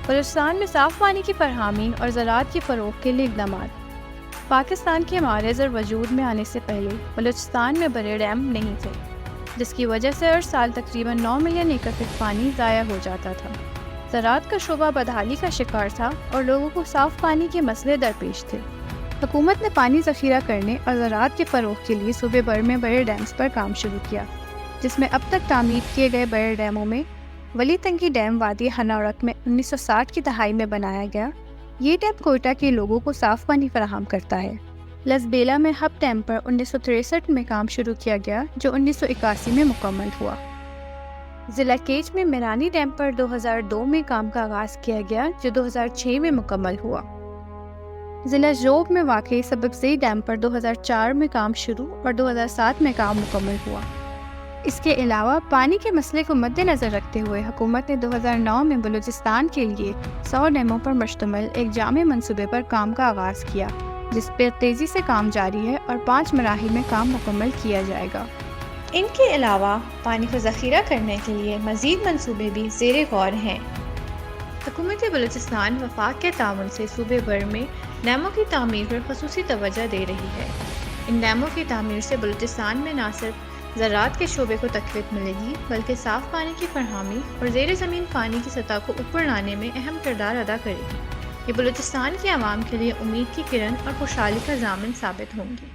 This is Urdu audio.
بلوچستان میں صاف پانی کی فراہمی اور زراعت کی فروغ کے لیے اقدامات۔ پاکستان کے معرض اور وجود میں آنے سے پہلے بلوچستان میں بڑے ڈیم نہیں تھے، جس کی وجہ سے ہر سال تقریباً 9 ملین ایکڑ فٹ پانی ضائع ہو جاتا تھا۔ زراعت کا شعبہ بدحالی کا شکار تھا اور لوگوں کو صاف پانی کے مسئلے درپیش تھے۔ حکومت نے پانی ذخیرہ کرنے اور زراعت کے فروغ کے لیے صوبے بھر میں بڑے ڈیمز پر کام شروع کیا، جس میں اب تک تعمیر کیے گئے بڑے ڈیموں میں ولی تنگی ڈیم وادی ہنارک میں 1960 کی دہائی میں بنایا گیا۔ یہ ڈیم کوئٹہ کے لوگوں کو صاف پانی فراہم کرتا ہے۔ لسبیلا میں ہب ڈیم پر 1963 میں کام شروع کیا گیا، جو 1981 میں مکمل ہوا۔ ضلع کیچ میں میرانی ڈیم پر 2002 میں کام کا آغاز کیا گیا، جو 2006 میں مکمل ہوا۔ ضلع جوب میں واقع سبکزئی ڈیم پر 2004 میں کام شروع اور 2007 میں کام مکمل ہوا۔ اس کے علاوہ پانی کے مسئلے کو مد نظر رکھتے ہوئے حکومت نے 2009 میں بلوچستان کے لیے 100 ڈیموں پر مشتمل ایک جامع منصوبے پر کام کا آغاز کیا، جس پر تیزی سے کام جاری ہے اور 5 مراحل میں کام مکمل کیا جائے گا۔ ان کے علاوہ پانی کو ذخیرہ کرنے کے لیے مزید منصوبے بھی زیر غور ہیں۔ حکومت بلوچستان وفاق کے تعاون سے صوبے بھر میں ڈیموں کی تعمیر پر خصوصی توجہ دے رہی ہے۔ ان ڈیموں کی تعمیر سے بلوچستان میں نہ صرف زراعت کے شعبے کو تقویت ملے گی، بلکہ صاف پانی کی فراہمی اور زیر زمین پانی کی سطح کو اوپر لانے میں اہم کردار ادا کرے گی۔ یہ بلوچستان کے عوام کے لیے امید کی کرن اور خوشحالی کا ضامن ثابت ہوں گی۔